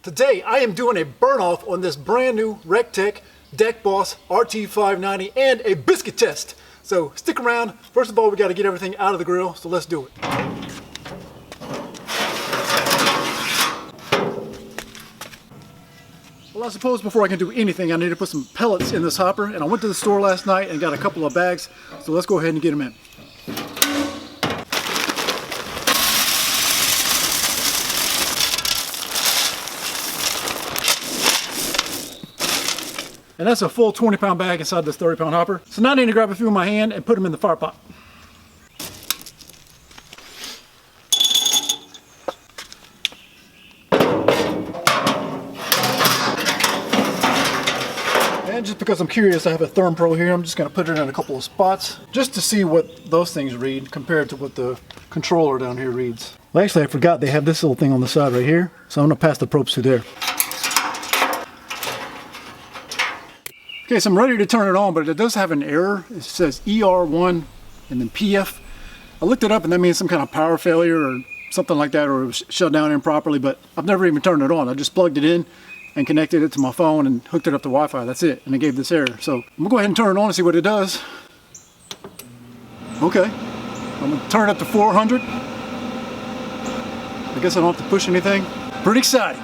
Today I am doing a burn off on this brand new Recteq Deck Boss RT590 and a biscuit test. So stick around. First of all, we got to get everything out of the grill, so let's do it. Well, I suppose before I can do anything, I need to put some pellets in this hopper, and I went to the store last night and got a couple of bags, so let's go ahead and get them in. And that's a full 20-pound bag inside this 30-pound hopper. So now I need to grab a few in my hand and put them in the fire pot. And just because I'm curious, I have a Therm Pro here. I'm just going to put it in a couple of spots just to see what those things read compared to what the controller down here reads. Well, actually, I forgot they have this little thing on the side right here. So I'm going to pass the probes through there. Okay, so I'm ready to turn it on, but it does have an error. It says ER1 and then PF. I looked it up and that means some kind of power failure or something like that, or it was shut down improperly, but I've never even turned it on. I just plugged it in and connected it to my phone and hooked it up to Wi-Fi. That's it, and it gave this error. So I'm gonna go ahead and turn it on and see what it does. Okay, I'm gonna turn it up to 400. I guess I don't have to push anything. Pretty exciting.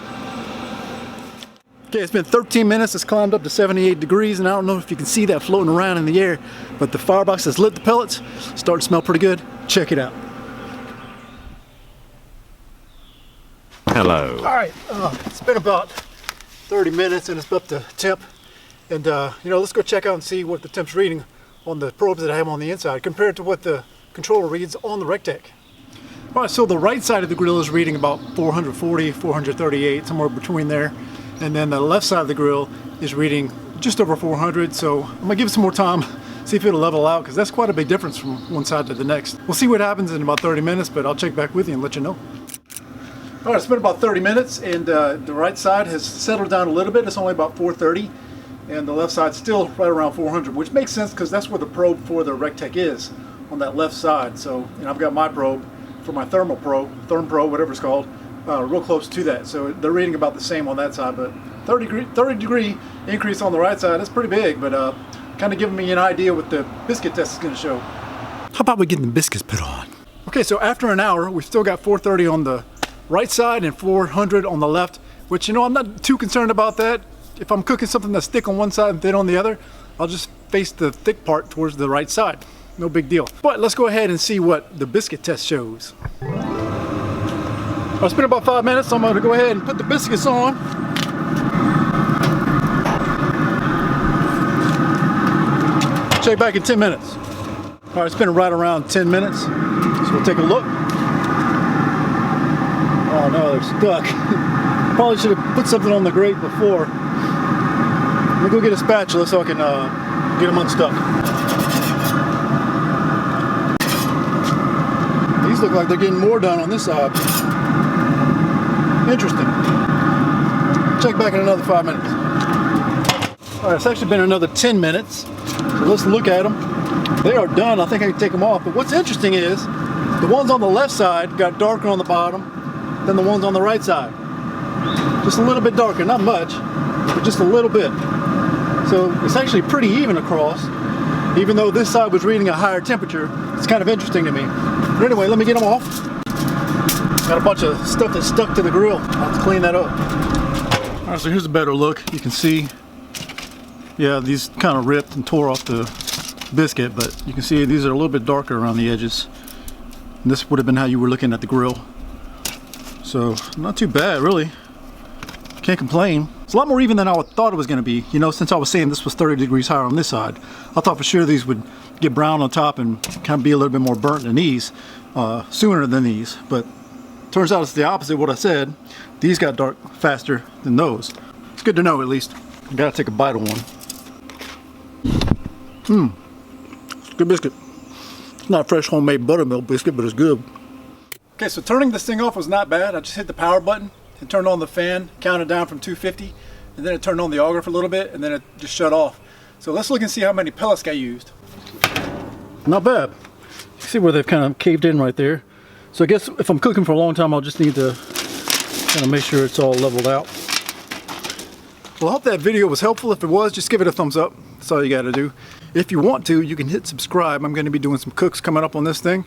Okay, it's been 13 minutes, it's climbed up to 78 degrees, and I don't know if you can see that floating around in the air, but the firebox has lit the pellets, starting to smell pretty good. Check it out. Hello. Alright, it's been about 30 minutes and it's up to temp, and let's go check out and see what the temp's reading on the probes that I have on the inside compared to what the controller reads on the Recteq. Alright, so the right side of the grill is reading about 440, 438, somewhere between there. And then the left side of the grill is reading just over 400, so I'm gonna give it some more time, see if it'll level out, because that's quite a big difference from one side to the next. We'll see what happens in about 30 minutes, but I'll check back with you and let you know. All right, it's been about 30 minutes, and the right side has settled down a little bit. It's only about 430, and the left side's still right around 400, which makes sense because that's where the probe for the Recteq is, on that left side. So, I've got my probe for my Therm Pro, whatever it's called, real close to that, so they're reading about the same on that side, but 30 degree increase on the right side, that's pretty big, but kind of giving me an idea what the biscuit test is going to show. How about we get the biscuits put on? Okay, so after an hour, we've still got 430 on the right side and 400 on the left, which, I'm not too concerned about that. If I'm cooking something that's thick on one side and thin on the other, I'll just face the thick part towards the right side. No big deal. But let's go ahead and see what the biscuit test shows. It's been about 5 minutes, so I'm going to go ahead and put the biscuits on. Check back in 10 minutes. All right, it's been right around 10 minutes, so we'll take a look. Oh no, they're stuck. Probably should have put something on the grate before. Let me go get a spatula so I can get them unstuck. These look like they're getting more done on this side. Interesting. Check back in another 5 minutes. All right, it's actually been another 10 minutes. So let's look at them. They are done. I think I can take them off. But what's interesting is the ones on the left side got darker on the bottom than the ones on the right side. Just a little bit darker, not much, but just a little bit. So it's actually pretty even across, even though this side was reading a higher temperature. It's kind of interesting to me. But anyway, let me get them off. Got a bunch of stuff that's stuck to the grill. I'll have to clean that up. All right, so here's a better look. You can see, yeah, these kind of ripped and tore off the biscuit, but you can see these are a little bit darker around the edges. And this would have been how you were looking at the grill. So, not too bad, really. Can't complain. It's a lot more even than I thought it was going to be. Since I was saying this was 30 degrees higher on this side, I thought for sure these would get brown on top and kind of be a little bit more burnt than these, sooner than these. But turns out it's the opposite of what I said. These got dark faster than those. It's good to know, at least. I gotta take a bite of one. It's a good biscuit. It's not a fresh homemade buttermilk biscuit, but it's good. Okay, so turning this thing off was not bad. I just hit the power button and turned on the fan, counted down from 250, and then it turned on the auger for a little bit, and then it just shut off. So let's look and see how many pellets got used. Not bad. You see where they've kind of caved in right there. So I guess if I'm cooking for a long time, I'll just need to kind of make sure it's all leveled out. Well, I hope that video was helpful. If it was, just give it a thumbs up. That's all you got to do. If you want to, you can hit subscribe. I'm going to be doing some cooks coming up on this thing.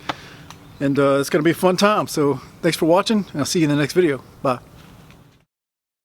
And it's going to be a fun time. So thanks for watching, and I'll see you in the next video. Bye.